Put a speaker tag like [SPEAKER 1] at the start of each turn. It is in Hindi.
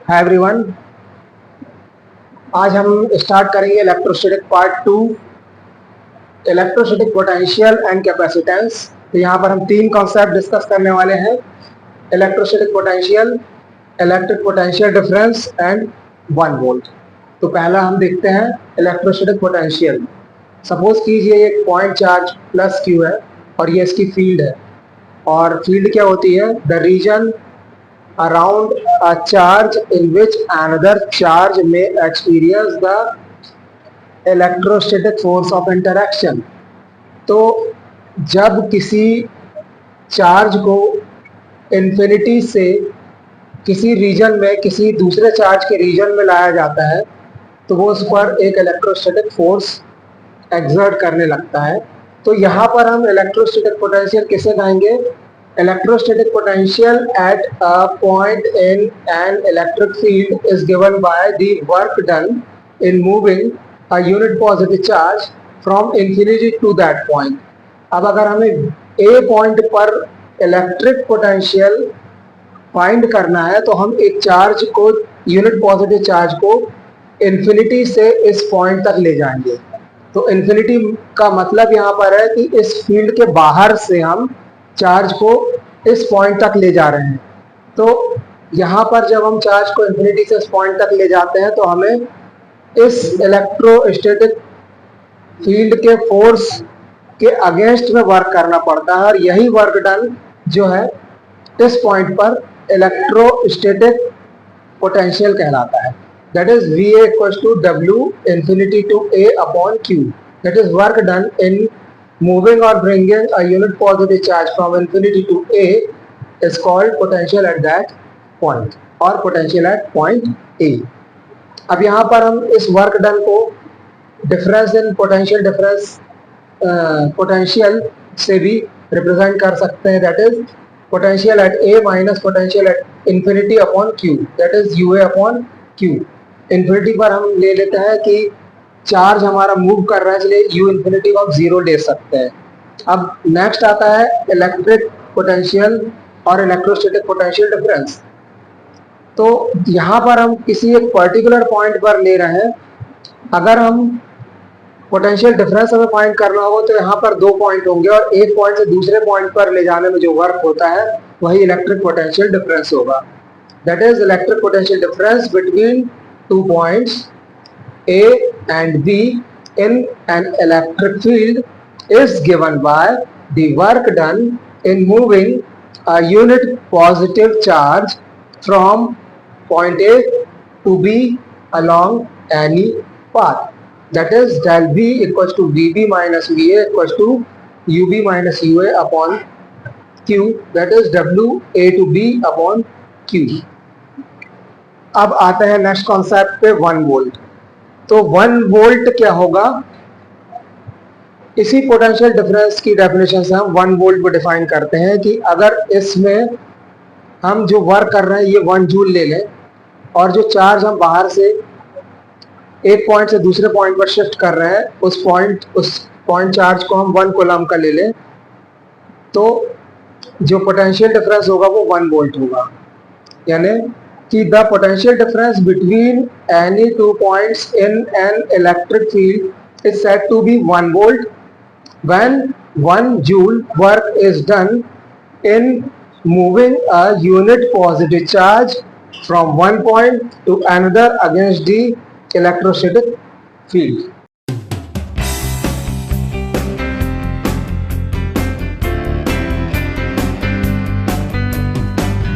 [SPEAKER 1] हाय एवरीवन, आज हम स्टार्ट करेंगे electrostatic part 2, electrostatic potential and capacitance. तो यहाँ पर हम तीन कॉन्सेप्ट डिस्कस करने वाले हैं, electrostatic potential, electric potential difference and 1 volt. तो पहला हम देखते हैं इलेक्ट्रोस्टैटिक पोटेंशियल। सपोज कीजिए एक पॉइंट चार्ज प्लस क्यू है और ये इसकी फील्ड है, और फील्ड क्या होती है? The region around a charge in which another charge may experience the electrostatic force of interaction। तो जब किसी चार्ज को इन्फिनिटी से किसी रीजन में किसी दूसरे चार्ज के रीजन में लाया जाता है तो वो उस पर एक इलेक्ट्रोस्टैटिक फोर्स एक्सर्ट करने लगता है। तो यहाँ पर हम इलेक्ट्रोस्टैटिक पोटेंशियल किसे कहेंगे? Electrostatic potential at a point in an electric field is given by the work done in moving a unit positive charge from infinity to that point। अब अगर हमें A पॉइंट पर इलेक्ट्रिक पोटेंशियल फाइंड करना है तो हम एक चार्ज को, यूनिट पॉजिटिव चार्ज को इन्फिनिटी से इस पॉइंट तक ले जाएंगे। तो इन्फिनिटी का मतलब यहाँ पर है कि इस फील्ड के बाहर से हम चार्ज को इस पॉइंट तक ले जा रहे हैं। तो यहाँ पर जब हम चार्ज को इन्फिनिटी से इस पॉइंट तक ले जाते हैं तो हमें इस इलेक्ट्रोस्टैटिक फील्ड के फोर्स के अगेंस्ट में वर्क करना पड़ता है, और यही वर्क डन जो है इस पॉइंट पर इलेक्ट्रोस्टैटिक पोटेंशियल कहलाता है। That is VA equals to W infinity to A upon Q। That is work done in moving or bringing a unit positive charge from infinity to A is called potential at that point or potential at point A। अब यहाँ पर हम इस वर्क डन को difference in potential difference potential से भी रिप्रेजेंट कर सकते हैं। That is potential at A minus potential at infinity upon Q, that is UA upon Q। Infinity पर हम ले लेते हैं कि चार्ज हमारा मूव कर रहा है, इसलिए U इन्फिनिटी को हम 0 ले सकते हैं। अब नेक्स्ट आता है इलेक्ट्रिक पोटेंशियल और इलेक्ट्रोस्टैटिक पोटेंशियल डिफरेंस। तो यहाँ पर हम किसी एक पर्टिकुलर पॉइंट पर ले रहे हैं। अगर हम पोटेंशियल डिफरेंस हमें फाइंड करना होगा तो यहाँ पर 2 पॉइंट होंगे, और एक पॉइंट से दूसरे पॉइंट पर ले जाने में जो वर्क होता है वही इलेक्ट्रिक पोटेंशियल डिफरेंस होगा। That is electric potential difference between 2 points A and B in an electric field is given by the work done in moving a unit positive charge from point A to B along any path। That is del B equals to VB minus VA equals to UB minus UA upon Q, that is WA to B upon Q। अब आते हैं नेक्स्ट कॉन्सेप्ट पे 1 वोल्ट। तो 1 वोल्ट क्या होगा? इसी पोटेंशियल डिफरेंस की डेफिनेशन से हम 1 वोल्ट को डिफाइन करते हैं कि अगर इसमें हम जो वर्क कर रहे हैं ये 1 जूल ले लें, और जो चार्ज हम बाहर से एक पॉइंट से दूसरे पॉइंट पर शिफ्ट कर रहे हैं उस पॉइंट चार्ज को हम 1 कूलम का ले लें, तो जो पोटेंशियल डिफरेंस होगा वो 1 वोल्ट होगा। यानी कि the potential difference between any 2 points in an electric field is said to be 1 volt when 1 joule work is done in moving a unit positive charge from one point to another against the electrostatic field।